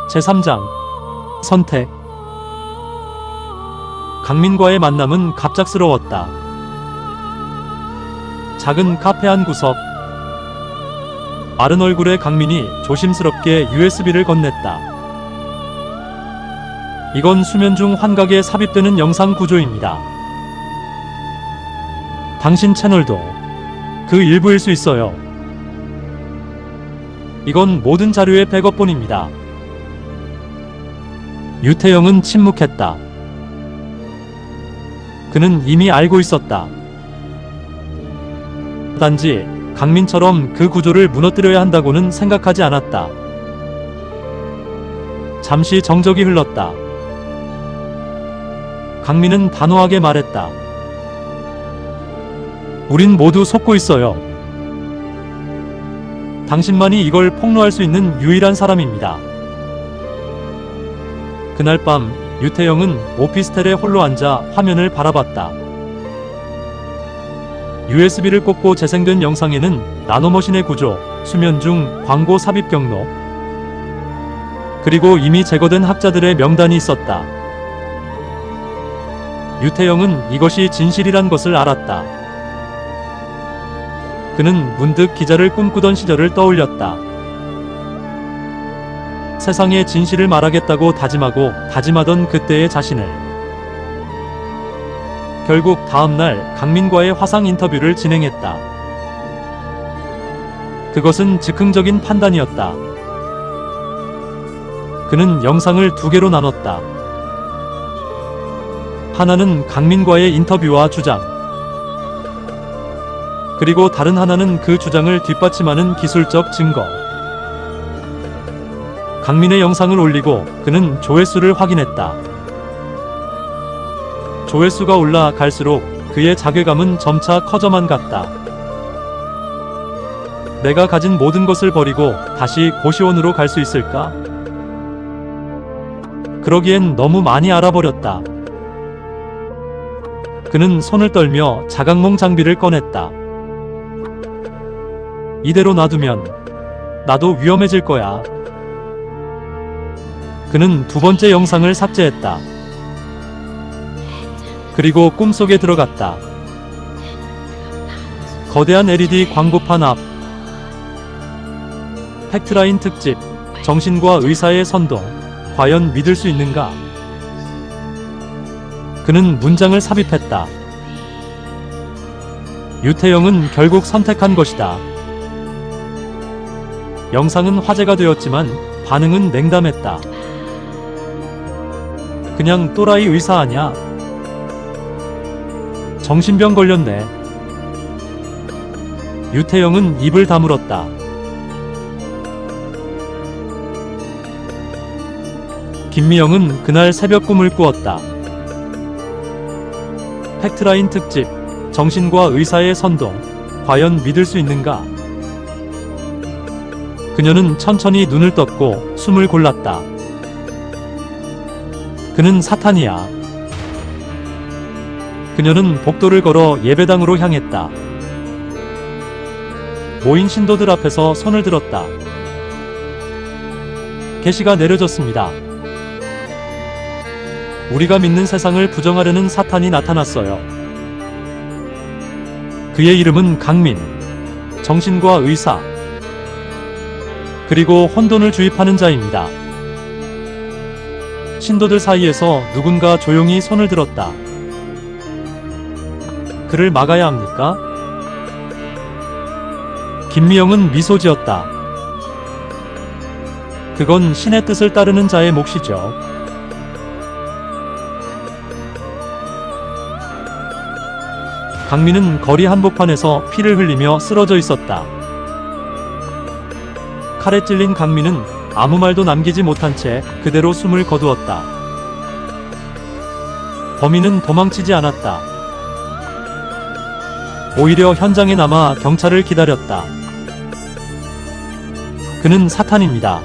제3장 선택. 강민과의 만남은 갑작스러웠다. 작은 카페 한 구석. 마른 얼굴의 강민이 조심스럽게 USB를 건넸다. 이건 수면 중 환각에 삽입되는 영상 구조입니다. 당신 채널도 그 일부일 수 있어요. 이건 모든 자료의 백업본입니다. 유태영은 침묵했다. 그는 이미 알고 있었다. 단지 강민처럼 그 구조를 무너뜨려야 한다고는 생각하지 않았다. 잠시 정적이 흘렀다. 강민은 단호하게 말했다. 우린 모두 속고 있어요. 당신만이 이걸 폭로할 수 있는 유일한 사람입니다. 그날 밤 유태영은 오피스텔에 홀로 앉아 화면을 바라봤다. USB를 꽂고 재생된 영상에는 나노머신의 구조, 수면 중 광고 삽입 경로, 그리고 이미 제거된 학자들의 명단이 있었다. 유태영은 이것이 진실이란 것을 알았다. 그는 문득 기자를 꿈꾸던 시절을 떠올렸다. 세상에 진실을 말하겠다고 다짐하던 그때의 자신을. 결국 다음날 강민과의 화상 인터뷰를 진행했다. 그것은 즉흥적인 판단이었다. 그는 영상을 두 개로 나눴다. 하나는 강민과의 인터뷰와 주장, 그리고 다른 하나는 그 주장을 뒷받침하는 기술적 증거. 강민의 영상을 올리고 그는 조회수를 확인했다. 조회수가 올라갈수록 그의 자괴감은 점차 커져만 갔다. 내가 가진 모든 것을 버리고 다시 고시원으로 갈 수 있을까? 그러기엔 너무 많이 알아버렸다. 그는 손을 떨며 자각몽 장비를 꺼냈다. 이대로 놔두면 나도 위험해질 거야. 그는 두 번째 영상을 삭제했다. 그리고 꿈속에 들어갔다. 거대한 LED 광고판 앞. 팩트라인 특집, 정신과 의사의 선동, 과연 믿을 수 있는가? 그는 문장을 삽입했다. 유태영은 결국 선택한 것이다. 영상은 화제가 되었지만 반응은 냉담했다. 그냥 또라이 의사 아냐? 정신병 걸렸네. 유태영은 입을 다물었다. 김미영은 그날 새벽 꿈을 꾸었다. 팩트라인 특집, 정신과 의사의 선동, 과연 믿을 수 있는가? 그녀는 천천히 눈을 떴고 숨을 골랐다. 그는 사탄이야. 그녀는 복도를 걸어 예배당으로 향했다. 모인 신도들 앞에서 손을 들었다. 계시가 내려졌습니다. 우리가 믿는 세상을 부정하려는 사탄이 나타났어요. 그의 이름은 강민, 정신과 의사, 그리고 혼돈을 주입하는 자입니다. 신도들 사이에서 누군가 조용히 손을 들었다. 그를 막아야 합니까? 김미영은 미소 지었다. 그건 신의 뜻을 따르는 자의 몫이죠. 강민은 거리 한복판에서 피를 흘리며 쓰러져 있었다. 칼에 찔린 강민은 아무 말도 남기지 못한 채 그대로 숨을 거두었다. 범인은 도망치지 않았다. 오히려 현장에 남아 경찰을 기다렸다. 그는 사탄입니다.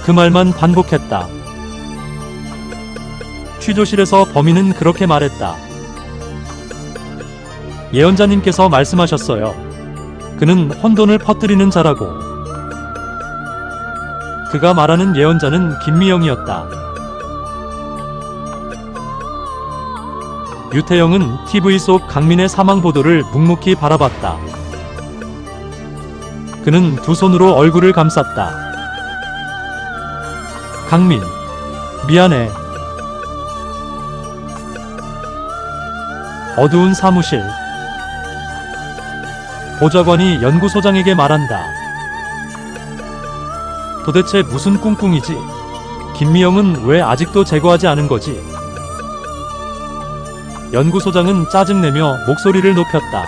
그 말만 반복했다. 취조실에서 범인은 그렇게 말했다. 예언자님께서 말씀하셨어요. 그는 혼돈을 퍼뜨리는 자라고. 그가 말하는 예언자는 김미영이었다. 유태영은 TV 속 강민의 사망 보도를 묵묵히 바라봤다. 그는 두 손으로 얼굴을 감쌌다. 강민, 미안해. 어두운 사무실. 보좌관이 연구소장에게 말한다. 도대체 무슨 꿍꿍이지? 김미영은 왜 아직도 제거하지 않은 거지? 연구소장은 짜증내며 목소리를 높였다.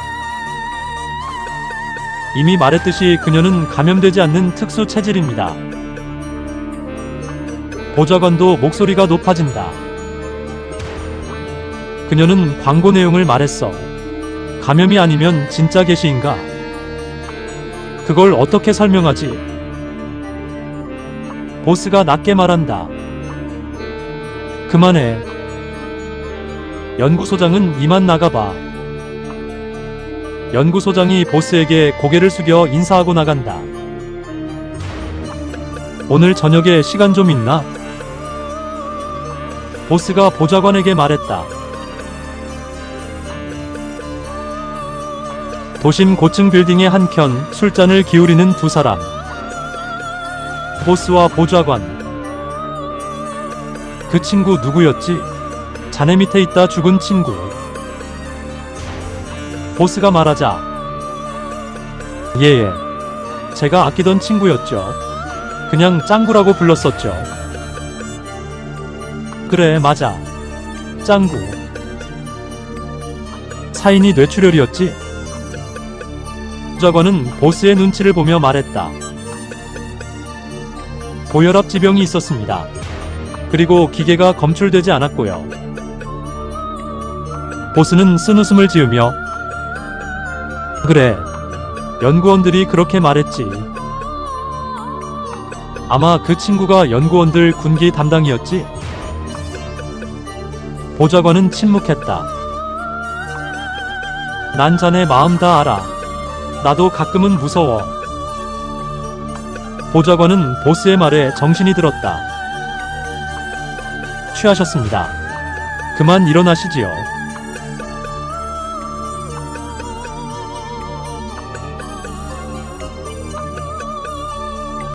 이미 말했듯이 그녀는 감염되지 않는 특수 체질입니다. 보좌관도 목소리가 높아진다. 그녀는 광고 내용을 말했어. 감염이 아니면 진짜 게시인가? 그걸 어떻게 설명하지? 보스가 낮게 말한다. 그만해. 연구소장은 이만 나가봐. 연구소장이 보스에게 고개를 숙여 인사하고 나간다. 오늘 저녁에 시간 좀 있나? 보스가 보좌관에게 말했다. 도심 고층 빌딩의 한켠 술잔을 기울이는 두 사람. 보스와 보좌관. 그 친구 누구였지? 자네 밑에 있다 죽은 친구. 보스가 말하자. 예. 제가 아끼던 친구였죠. 그냥 짱구라고 불렀었죠. 그래, 맞아. 짱구. 사인이 뇌출혈이었지? 보좌관은 보스의 눈치를 보며 말했다. 고혈압 지병이 있었습니다. 그리고 기계가 검출되지 않았고요. 보스는 쓴웃음을 지으며 그래, 연구원들이 그렇게 말했지. 아마 그 친구가 연구원들 군기 담당이었지? 보좌관은 침묵했다. 난 자네 마음 다 알아. 나도 가끔은 무서워. 보좌관은 보스의 말에 정신이 들었다. 취하셨습니다. 그만 일어나시지요.